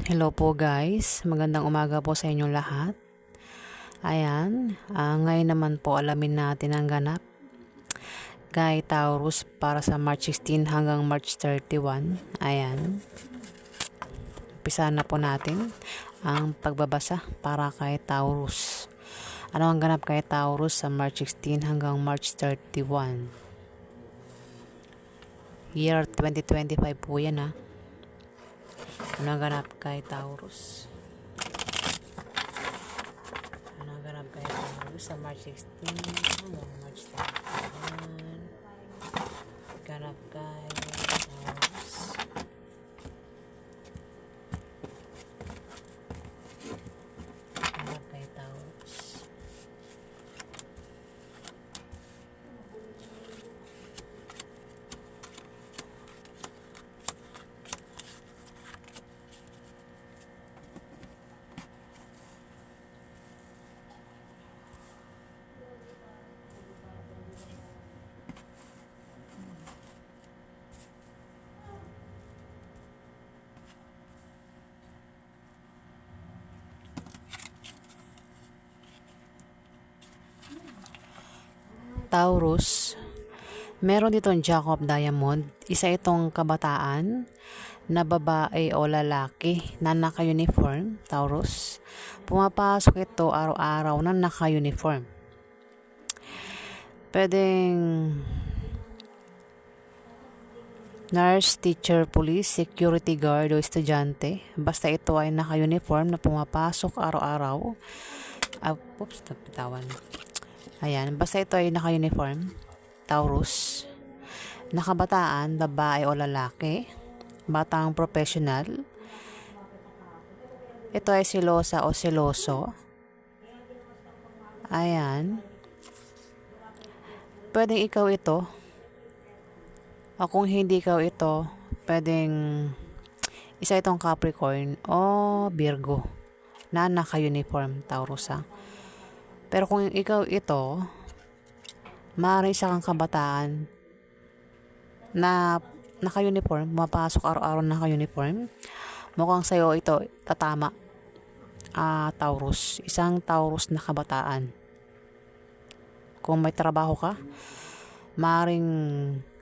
Hello po guys, magandang umaga po sa inyong lahat. Ayan, ngayon naman po alamin natin ang ganap kay Taurus para sa March 16 hanggang March 31. Ayan, umpisa na po natin ang pagbabasa para kay Taurus. Ano ang ganap kay Taurus sa March 16 hanggang March 31? Year 2025 po yan ha. Ano ang ganap kay Taurus? Ano ang ganap kay Taurus sa March 16 hanggang March 31? Ganap kay Taurus. Ganap kay Taurus. Taurus, meron ditong Jack of Diamond. Isa itong kabataan na babae o lalaki na naka-uniform, Taurus. Pumapasok ito araw-araw na naka-uniform. Pwedeng nurse, teacher, police, security guard o estudyante. Basta ito ay naka-uniform na pumapasok araw-araw. Oops, nagpitawan. Ayan, basta ito ay naka-uniform, Taurus, nakabataan, babae o lalaki, batang professional. Ito ay silosa o siloso. Ayan. Pwedeng ikaw ito. O kung hindi ikaw ito, pwedeng isa itong Capricorn o Virgo na naka-uniform, Taurus ha. Pero kung ikaw ito, maaari isa kang kabataan na naka-uniform, mapasok araw-araw na naka-uniform. Mukhang sa'yo ito tatama, Taurus. Isang Taurus na kabataan. Kung may trabaho ka, maaaring,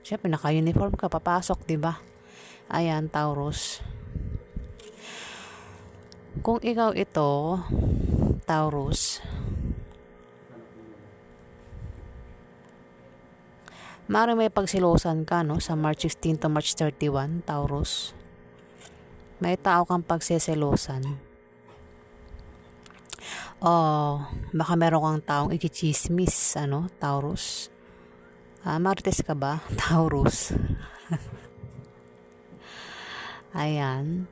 syempre naka-uniform ka, papasok, diba? Ayan, Taurus. Kung ikaw ito, Taurus, maaaring may pagsilosan ka, no? Sa March 16 to March 31, Taurus. May tao kang pagseselosan. O, baka meron kang taong ikichismis, Taurus. Marites ka ba, Taurus? Ayan.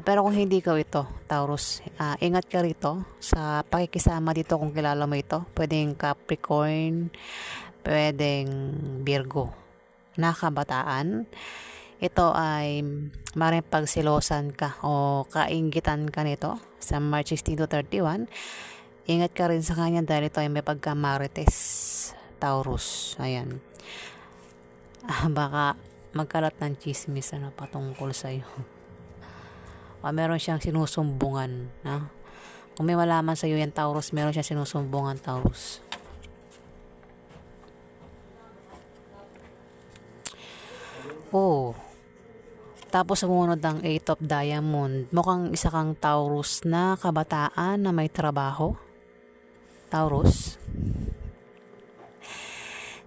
Pero kung hindi ka ito, Taurus, ingat ka rito sa pakikisama dito kung kilala mo ito. Pwedeng Capricorn, pwedeng Virgo, nakabataan. Ito ay maring pagsilosan ka o kainggitan ka nito sa March 16 to 31. Ingat ka rin sa kanya dahil ito ay may pagkamarites, Taurus. Ayan. Baka magkalat ng chismis patungkol sa'yo. O meron siyang sinusumbungan, na? Kung may malaman sa iyo yan, Taurus, meron siyang sinusumbungan, Taurus. Tapos sumunod ang 8 of Diamond. Mukhang isa kang Taurus na kabataan na may trabaho, Taurus.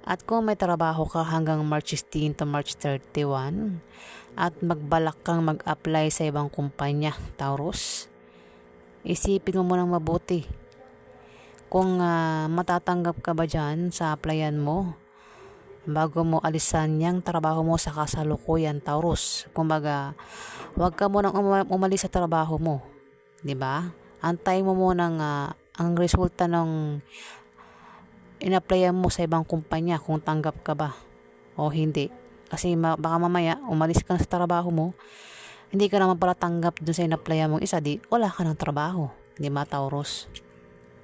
At kung may trabaho ka hanggang March 16 to March 31 at magbalak kang mag-apply sa ibang kumpanya, Taurus, isipin mo munang mabuti kung matatanggap ka ba dyan sa applyan mo bago mo alisan yung trabaho mo sa kasalukuyan, Taurus. Kumbaga, wag ka munang umalis sa trabaho mo, di ba? Antay mo munang ang resulta ng in-applyan mo sa ibang kumpanya kung tanggap ka ba o hindi. Kasi baka mamaya umalis ka sa trabaho mo, hindi ka naman pala tanggap dun sa in-applyan mong isa, di wala ka ng trabaho, di ba, Taurus?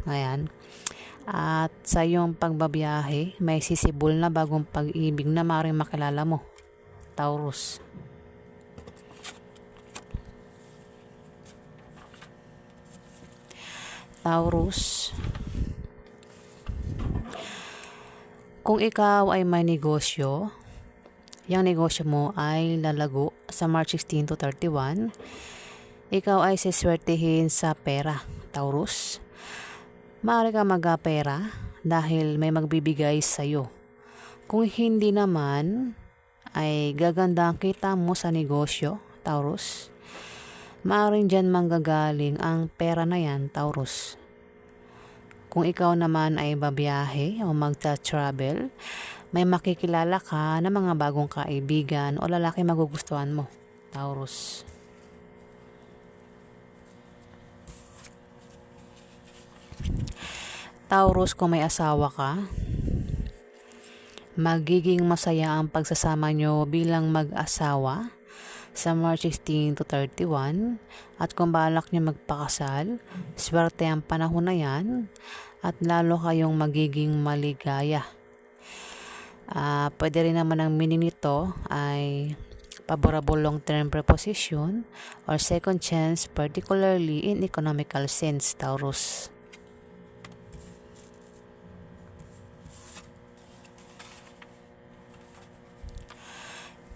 Ayan. At sa iyong pagbabiyahe, may sisibol na bagong pag-ibig na maaaring makilala mo, Taurus. Taurus, kung ikaw ay may negosyo, yung negosyo mo ay lalago sa March 16 to 31, ikaw ay siswertihin sa pera, Taurus. Maaari ka magpera dahil may magbibigay sa'yo. Kung hindi naman, ay gaganda ang kita mo sa negosyo, Taurus. Maaaring dyan manggagaling ang pera na yan, Taurus. Kung ikaw naman ay babiyahe o magta-travel, may makikilala ka na mga bagong kaibigan o lalaki magugustuhan mo, Taurus. Taurus, kung may asawa ka, magiging masaya ang pagsasama nyo bilang mag-asawa sa March 16 to 31, at kung balak nyo magpakasal, swerte ang panahon na yan at lalo kayong magiging maligaya. Pwede rin naman ang meaning nito ay favorable long-term preposition or second chance, particularly in economical sense, Taurus.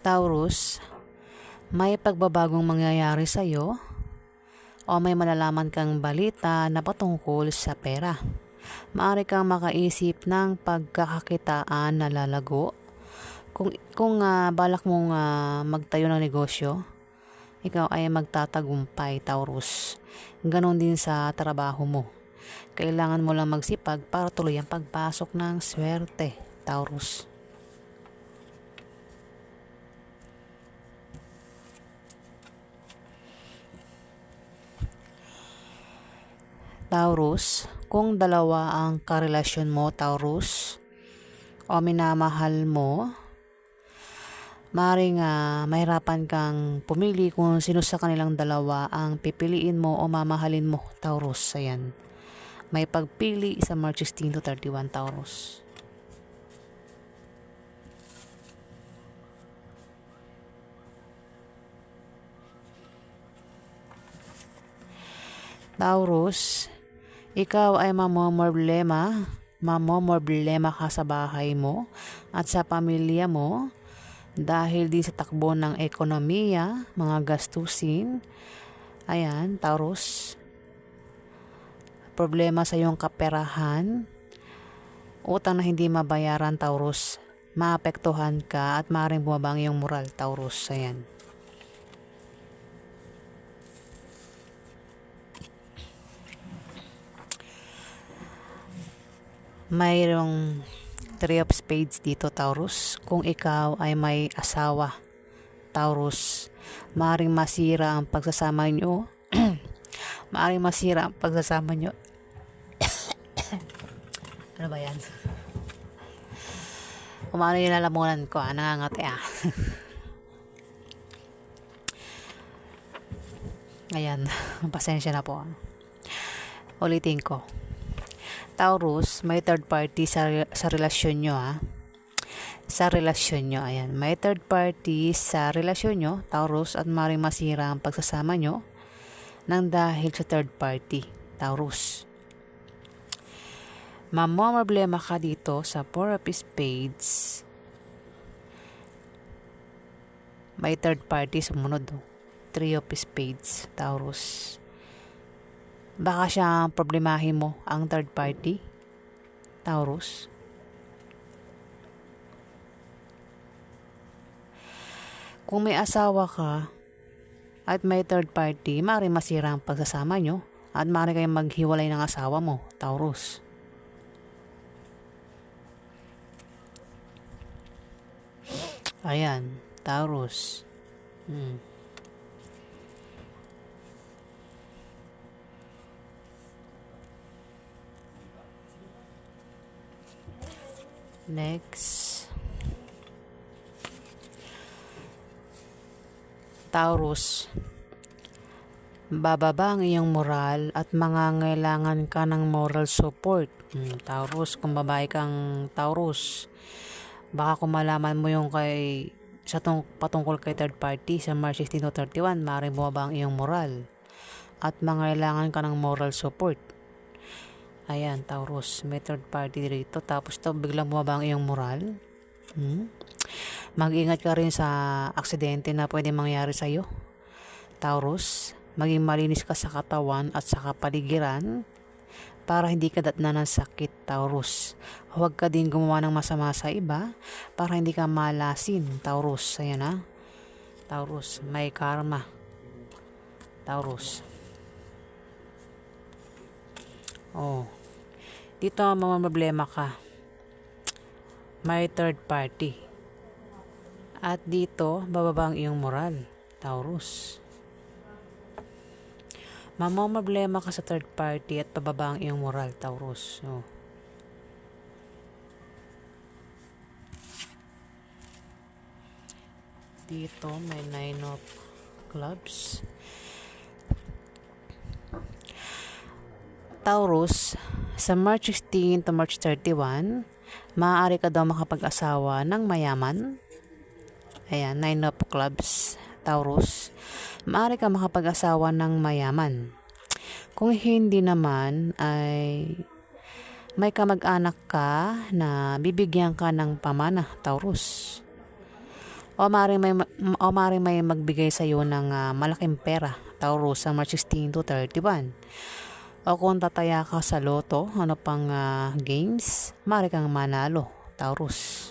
Taurus, may pagbabagong mangyayari sa iyo o may malalaman kang balita na patungkol sa pera. Maaari kang makaisip ng pagkakakitaan na lalago. Kung balak mong magtayo ng negosyo, ikaw ay magtatagumpay, Taurus. Ganon din sa trabaho mo. Kailangan mo lang magsipag para tuloy ang pagpasok ng swerte, Taurus. Taurus, kung dalawa ang karelasyon mo, Taurus, o minamahal mo, maaaring mahirapan kang pumili kung sino sa kanilang dalawa ang pipiliin mo o mamahalin mo, Taurus. Ayan. May pagpili sa March 16 to 31, Taurus. Taurus, ikaw ay mamomroblema ka sa bahay mo at sa pamilya mo dahil din sa takbo ng ekonomiya, mga gastusin. Ayan, Taurus. Problema sa iyong kaperahan, utang na hindi mabayaran, Taurus. Maapektuhan ka at maaaring bumaba ang iyong moral, Taurus. Ayan. Mayroong 3 of spades dito, Taurus. Kung ikaw ay may asawa, Taurus, maaaring masira ang pagsasama nyo. Maaaring masira ang pagsasama nyo. Ano ba yan? Kung ano yung lalamunan ko, nangangati Ayan, pasensya na po. Ulitin ko. Taurus, may third party sa relasyon nyo Sa relasyon nyo, ayan. May third party sa relasyon nyo, Taurus, at maaaring masira ang pagsasama nyo nang dahil sa third party, Taurus. Mamomroblema ka dito sa 4 of spades. May third party sumunod, 3 of spades, Taurus. Baka siya ang problemahin mo, ang third party, Taurus. Kung may asawa ka at may third party, maaaring masira ang pagsasama nyo at maaaring kayong maghiwalay ng asawa mo, Taurus. Ayan, Taurus. Next. Taurus, bababa ang iyong moral at mangangailangan ka ng moral support. Taurus, kung babae kang Taurus, baka kung malaman mo yung patungkol kay third party sa March 16 to 31, maaaring bumaba ang iyong moral at mangailangan ka ng moral support. Ayan, Taurus, may third party dito. Tapos to, biglang bumaba ang iyong moral. Mag-ingat ka rin sa aksidente na pwede mangyari sa'yo, Taurus. Maging malinis ka sa katawan at sa kapaligiran para hindi ka datnan ng sakit, Taurus. Huwag ka din gumawa ng masama sa iba para hindi ka malasin, Taurus. Ayan ha, Taurus, may karma, Taurus. Dito mga problema ka, may third party. At dito, bababa ang iyong moral, Taurus. Problema ka sa third party at bababa ang iyong moral, Taurus. Dito, may 9 of clubs. Taurus, sa March 16 to March 31, maaari ka daw makapag-asawa ng mayaman. Ayan, 9 of clubs, Taurus. Maaari ka makapag-asawa ng mayaman. Kung hindi naman, ay may kamag-anak ka na bibigyan ka ng pamana, Taurus. O maaari may magbigay sa iyo ng malaking pera, Taurus, sa March 16 to 31. O kung tataya ka sa loto, ano pang games, maaari kang manalo, Taurus.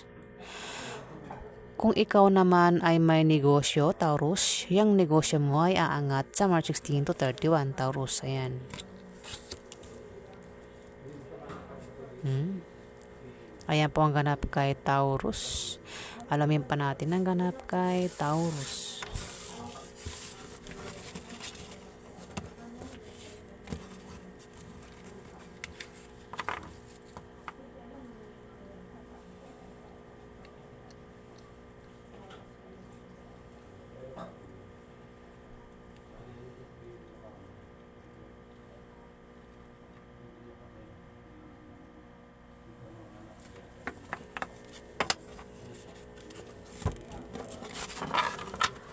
Kung ikaw naman ay may negosyo, Taurus, yung negosyo mo ay aangat sa March 16 to 31, Taurus. Ayan. Ayan po ang ganap kay Taurus. Alamin pa natin ang ganap kay Taurus.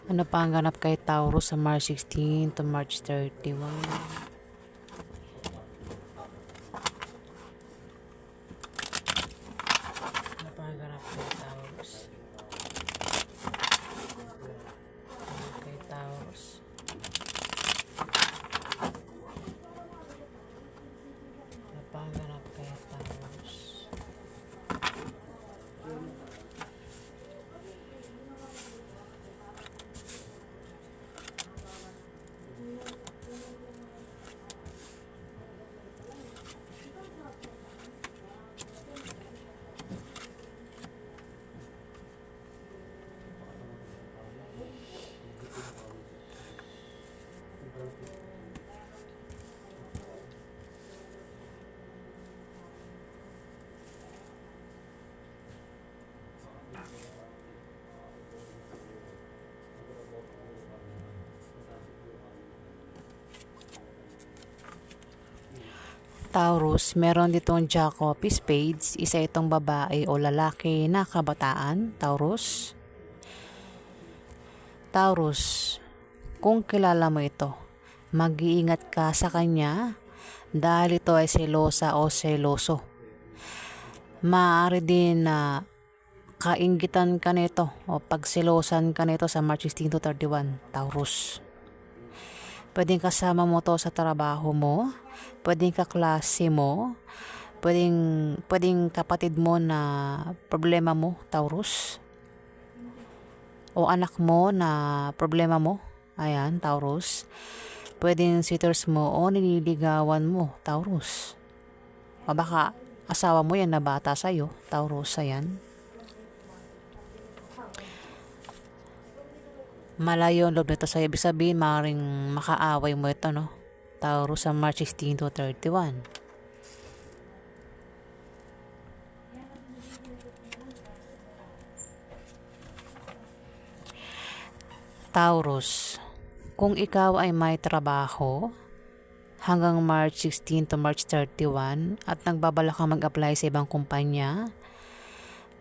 Ano pa ang ganap kay Taurus sa March 16 to March 31? Ano pa ang ganap kay Taurus? Kay Taurus. Ano pa ang ganap kay Taurus? Taurus, meron ditong Jack of Spades, isa itong babae o lalaki na kabataan, Taurus. Taurus, kung kilala mo ito, mag-iingat ka sa kanya dahil ito ay selosa o seloso. Maaari din na kainggitan ka nito o pagselosan ka nito sa March 16 to 31, Taurus. Pwedeng kasama mo to sa trabaho mo, pwedeng kaklase mo, pwedeng kapatid mo na problema mo, Taurus. O anak mo na problema mo, ayan, Taurus. Pwedeng suitors mo o nililigawan mo, Taurus. O baka asawa mo yan na bata sa'yo, Taurus, ayan. Malayo ang loob nito sa ibig sabihin, maaaring makaaway mo ito, no? Taurus sa March 16 to 31. Taurus, kung ikaw ay may trabaho hanggang March 16 to March 31 at nagbabalak kang mag-apply sa ibang kumpanya,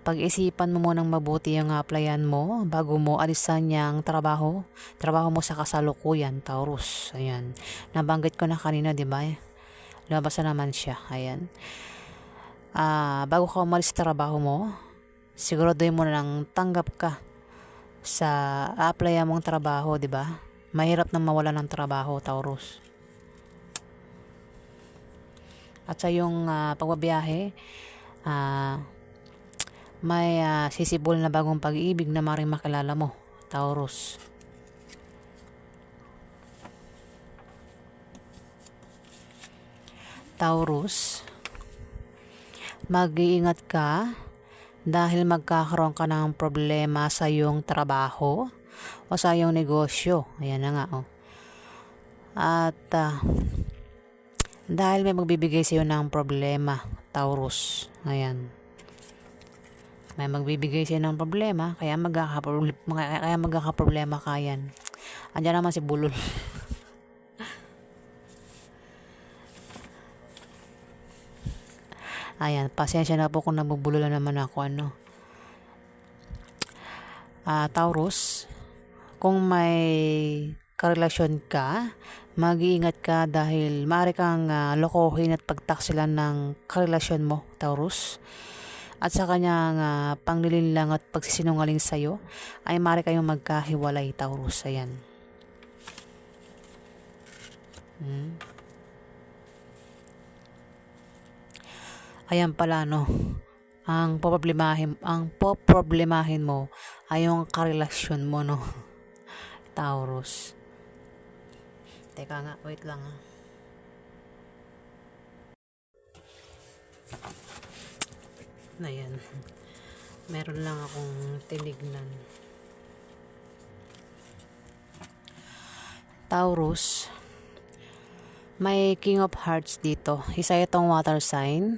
pag-isipan mo munang mabuti ang applyan mo bago mo alisan yung trabaho mo sa kasalukuyan, Taurus. Ayan. Nabanggit ko na kanina, di ba? Lumabas na naman siya. Ayan. Bago ka umalis sa trabaho mo, siguraduhin mo na lang tanggap ka sa apply mong trabaho, di ba? Mahirap na mawala ng trabaho, Taurus. At sa yung pagbabiyahe, may sisibol na bagong pag-ibig na maring makilala mo, Taurus. Taurus, mag-iingat ka dahil magkakaroon ka ng problema sa iyong trabaho o sa iyong negosyo. Ayan na nga, oh. At dahil may magbibigay sa iyo ng problema, Taurus. Ayan. May magbibigay sa iyo ng problema, kaya magkakaproblema ka yan. Andiyan naman si Bulol. Ayan, pasensya na po kung nabubulol naman ako, Taurus, kung may karelasyon ka, mag-iingat ka dahil maaari kang lokohin at pagtaksilan ng karelasyon mo, Taurus. At sa kanyang panglilinlang at pagsisinungaling sa'yo, ay maaari kayong magkahiwalay, Taurus. Ayan. Ayan pala, ang poproblemahin mo ay yung karelasyon mo, Taurus. Teka nga, wait lang. Ayan. Meron lang akong tinignan. Taurus, may King of Hearts dito. Isa itong water sign.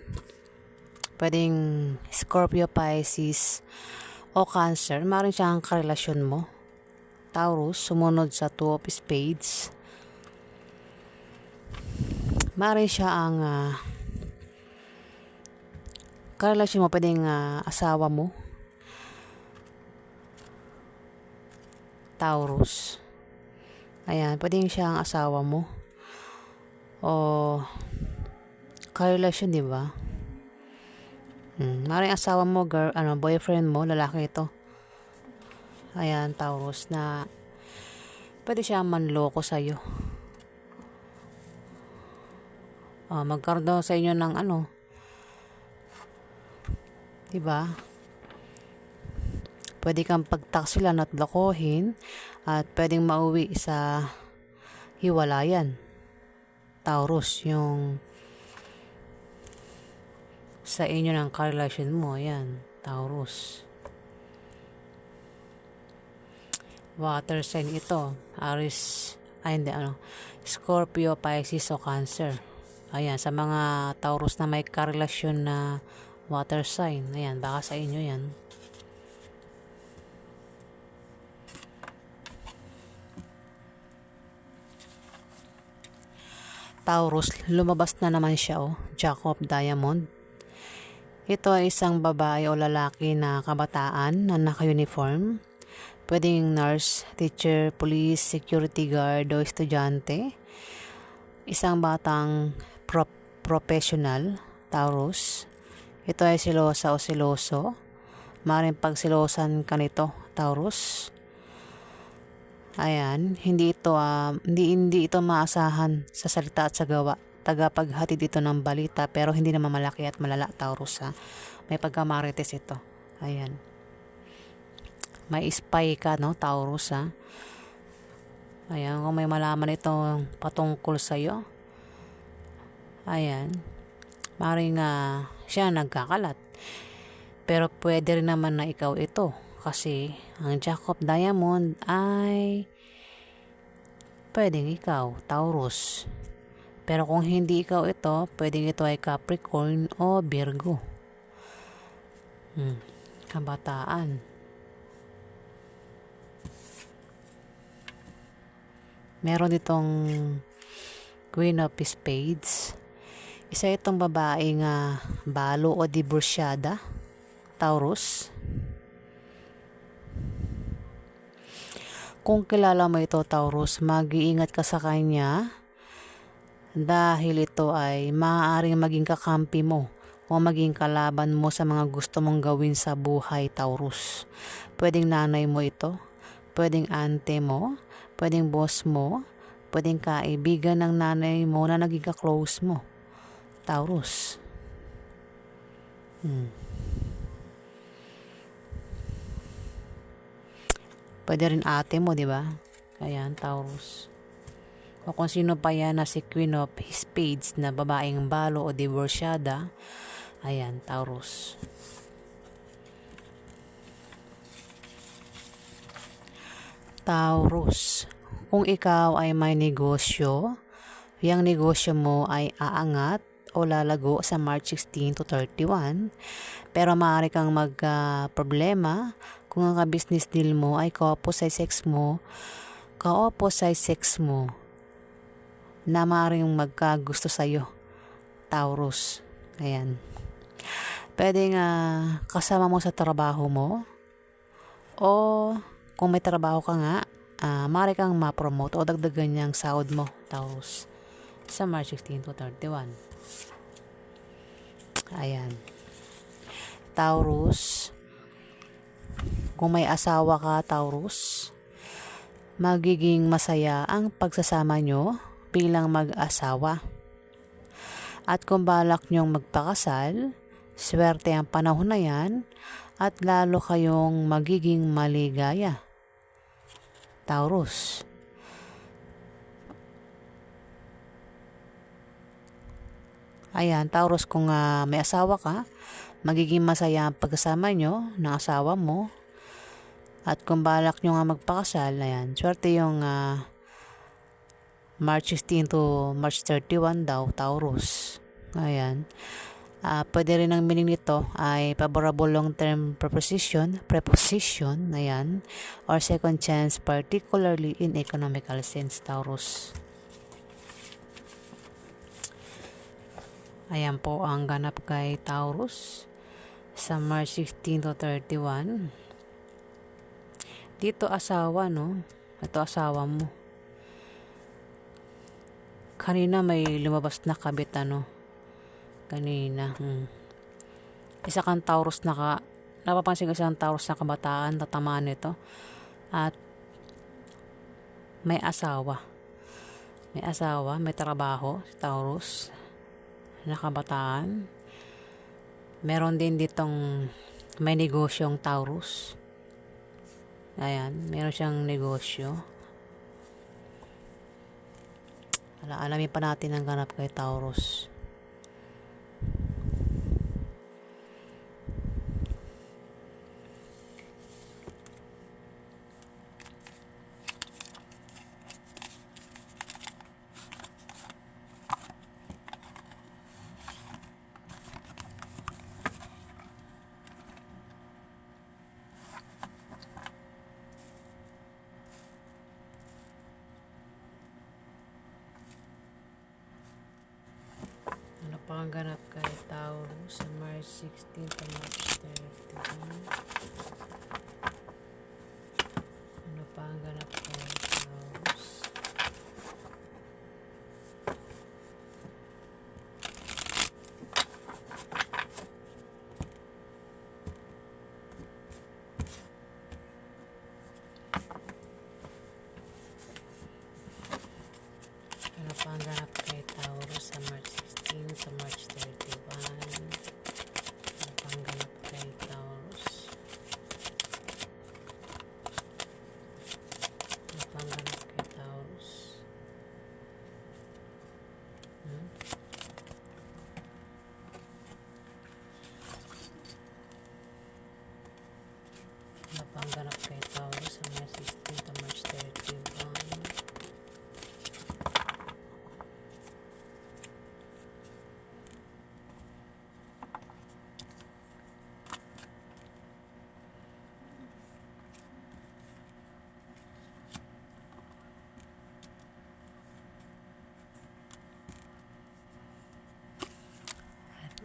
Pwedeng Scorpio, Pisces, o Cancer. Maaaring siya ang karelasyon mo, Taurus. Sumunod sa Two of Spades. Maaaring siya ang karelasyon mo. Pwedeng asawa mo, Taurus. Ayan, pwedeng siya ang asawa mo. O karelasyon, di ba? Maring asawa mo, boyfriend mo, lalaki ito. Ayan, Taurus, na pwede siya manloko sa'yo. Magkaroon daw sa inyo ng diba? Pwede kang pagtaksilan at lokohin at pwedeng mauwi sa hiwalayan, Taurus, yung sa inyo ng karelasyon mo. Ayan, Taurus. Water sign ito. Scorpio, Pisces o Cancer. Ayan, sa mga Taurus na may karelasyon na water sign. Ayan, baka sa inyo yan. Taurus, lumabas na naman siya, Jack of Diamond. Ito ay isang babae o lalaki na kabataan na naka-uniform. Pwedeng nurse, teacher, police, security guard o estudyante. Isang batang professional, Taurus. Ito ay silosa o siloso. Maaaring pagsilosan ka nito, Taurus. Ayan, hindi ito maasahan sa salita at sa gawa. Tagapaghatid ito ng balita pero hindi naman malaki at malala, Taurus, May pagkamarites ito. Ayan. May spy ka, Taurus, Ayan, kung may malaman ito patungkol sa'yo. Ayan. Maring siya nagkakalat. Pero pwede rin naman na ikaw ito. Kasi ang Jack of Diamond ay pwedeng ikaw, Taurus. Pero kung hindi ikaw ito, pwedeng ito ay Capricorn o Virgo. Kabataan. Meron ditong Queen of Spades. Isa itong babaeng balo o divorsyada, Taurus. Kung kilala mo ito, Taurus, mag-iingat ka sa kanya dahil ito ay maaaring maging kakampi mo o maging kalaban mo sa mga gusto mong gawin sa buhay, Taurus. Pwedeng nanay mo ito, pwedeng ante mo, pwedeng boss mo, pwedeng kaibigan ng nanay mo na naging ka-close mo, Taurus. Pwede rin ate mo, di ba? Ayan, Taurus. O kung sino pa yan na si Queen of Spades na babaeng balo o divorsyada. Ayan, Taurus. Taurus, kung ikaw ay may negosyo, yung negosyo mo ay aangat o lalago sa March 16 to 31, pero maaari kang problema kung ang business deal mo ay ka-opposite sex mo na maaaring magkagusto sa'yo, Taurus. Ayan. Pwedeng kasama mo sa trabaho mo, o kung may trabaho ka nga, maaari kang ma-promote o dagdagan niyang sahod mo, Taurus, sa March 16 to 31. Ayan. Taurus, kung may asawa ka, Taurus, magiging masaya ang pagsasama nyo bilang mag-asawa. At kung balak nyong magpakasal, swerte ang panahon na yan at lalo kayong magiging maligaya, Taurus. Ayan, Taurus, kung may asawa ka, magiging masaya ang pagkasama nyo ng asawa mo. At kung balak nyo nga magpakasal, ayan, swerte yung March 16 to March 31 daw, Taurus. Ayan. Pwede rin ang meaning nito ay favorable long-term preposition, ayan, or second chance, particularly in economical sense, Taurus. Ayan po ang ganap kay Taurus sa March 16 to 31. Dito asawa, no? Ito asawa mo. Kanina may lumabas na kabit, kanina. Isa kang Taurus napapansin ko isang Taurus na kabataan, tatamaan nito. At may asawa. May trabaho, si Taurus, na kabataan. Meron din ditong may negosyong Taurus. Ayan, meron siyang negosyo. Alamin pa natin ang ganap kay Taurus. Panganap kay Taurus sa March 16 to March 31. Ano panganap kay Taurus? Ano panganap kay Taurus sa March 16 to March 31. Napangganap kay Taurus. Napangganap kay Taurus. Napangganap kay Taurus sa March 16 to March 31.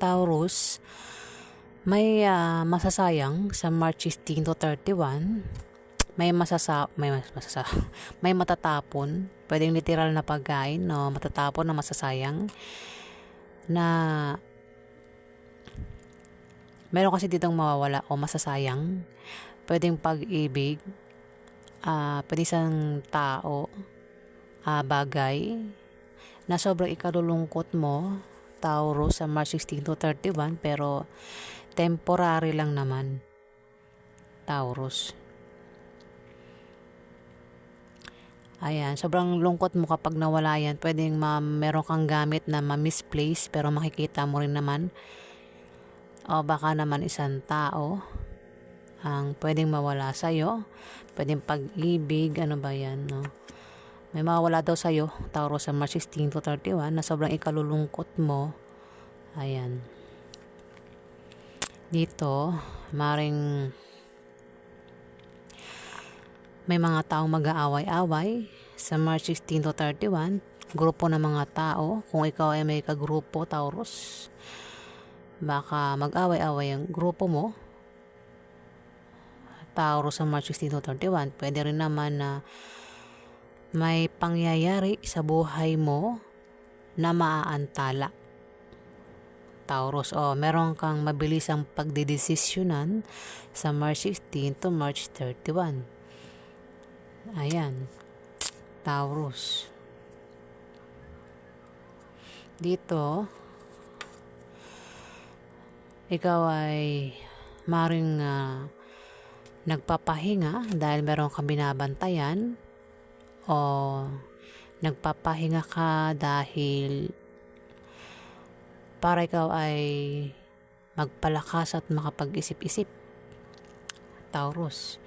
Taurus, may masasayang sa March 16 to 31. may matatapon, pwedeng literal na pagkain, no, matatapon na masasayang, na meron kasi ditong mawawala o masasayang, pwedeng pag-ibig, pwede isang tao, bagay, na sobrang ikalulungkot mo, Taurus, sa March 16 to 31, pero temporary lang naman, Taurus. Ayan, sobrang lungkot mo kapag nawala yan. Pwedeng meron kang gamit na ma-misplace pero makikita mo rin naman. O baka naman isang tao ang pwedeng mawala sa'yo. Pwedeng pag-ibig, ano ba yan, no? May mawala daw sa'yo, Taurus, sa March 16 to 31 na sobrang ikalulungkot mo. Ayan. Dito, maring may mga taong mag-aaway-away sa March 16 to 31, grupo ng mga tao. Kung ikaw ay may kagrupo, Taurus, baka mag-away-away ang grupo mo, Taurus, sa March 16 to 31. Pwede rin naman na may pangyayari sa buhay mo na maaantala, Taurus, o meron kang mabilisang pagdidesisyonan sa March 16 to March 31. Ayan, Taurus. Dito, ikaw ay maring nagpapahinga dahil meron kang binabantayan, o nagpapahinga ka dahil para ikaw ay magpalakas at makapag-isip-isip, Taurus.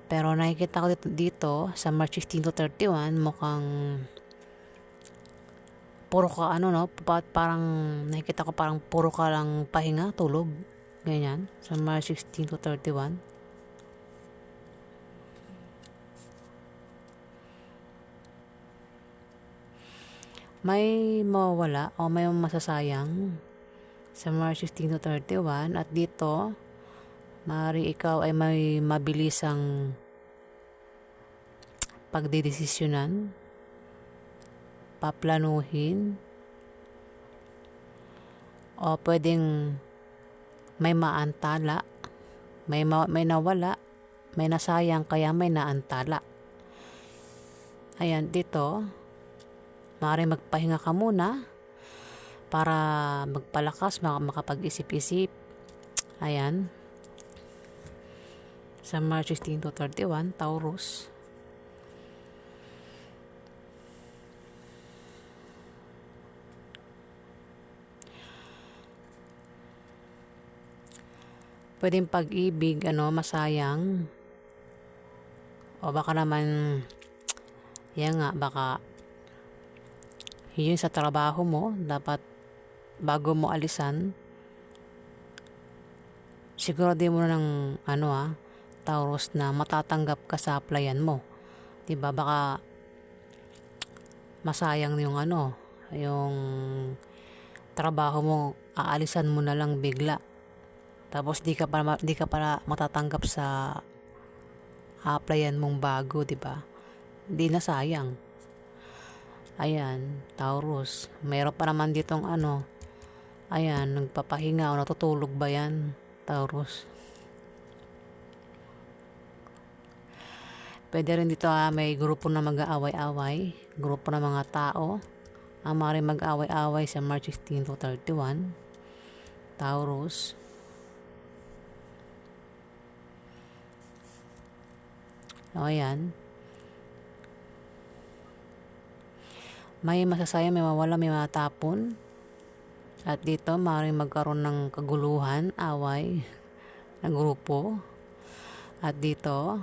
Pero nakikita ko dito sa March 16 to 31, mukhang puro ka no, parang nakikita ko parang puro ka lang pahinga, tulog, ganyan, sa March 16 to 31. May mawawala o may masasayang sa March 16 to 31, at dito maaari ikaw ay may mabilisang pagdidesisyonan, paplanuhin, o pwedeng may maantala, may nawala, may nasayang, kaya may naantala. Ayan, dito maaari magpahinga ka muna para magpalakas, makapag-isip-isip. Ayan, sa March 16 to 31, Taurus. Pwedeng pag-ibig, masayang, o baka naman yan nga, baka yun sa trabaho mo, dapat bago mo alisan, siguro di mo na ng Taurus, na matatanggap ka sa applyan mo, diba? Baka masayang yung yung trabaho mo, aalisan mo na lang bigla, tapos di ka para matatanggap sa applyan mong bago, diba? Di na sayang. Ayan, Taurus, mayroon pa naman ditong ayan, nagpapahinga o natutulog ba yan, Taurus? Pwede rin dito may grupo na mag-aaway-away, grupo ng mga tao ang maaaring mag-aaway-away sa March 16 to 31, Taurus. O ayan, may masasayang, may mawala, may matapon, at dito maaaring magkaroon ng kaguluhan, away ng grupo, at dito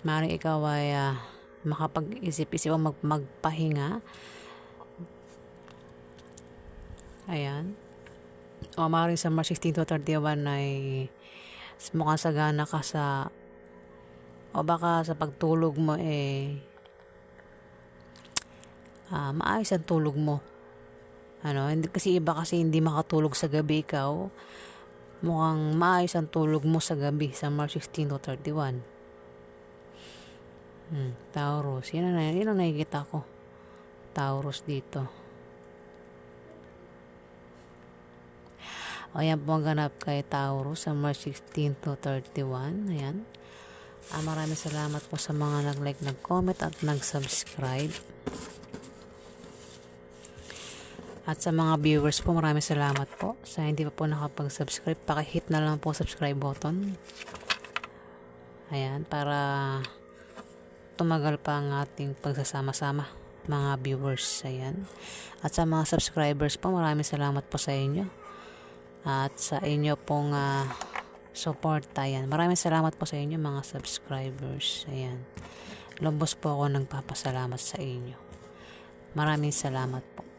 maaaring ikaw ay makapag-isip-isip o magpahinga. Ayan, o maaaring sa March 16 to 31 ay mukhang sagana ka sa, o baka sa pagtulog mo maayos ang tulog mo. Hindi kasi iba kasi hindi makatulog sa gabi ikaw, Mukhang maayos ang tulog mo sa gabi sa March 16 to 31. Taurus. Yan ang nakikita ko. Taurus dito. O yan po ang ganap kay Taurus sa March 16 to 31. Ayan. Maraming salamat po sa mga nag-like, nag-comment at nag-subscribe. At sa mga viewers po, maraming salamat po. Sa hindi pa po nakapag-subscribe, paki-hit na lang po subscribe button. Ayan, para tumagal pa ang ating pagsasama-sama, mga viewers. Ayan. At sa mga subscribers po, maraming salamat po sa inyo. At sa inyo pong support. Ayan. Maraming salamat po sa inyo, mga subscribers. Ayan. Lubos po ako nagpapasalamat sa inyo. Maraming salamat po.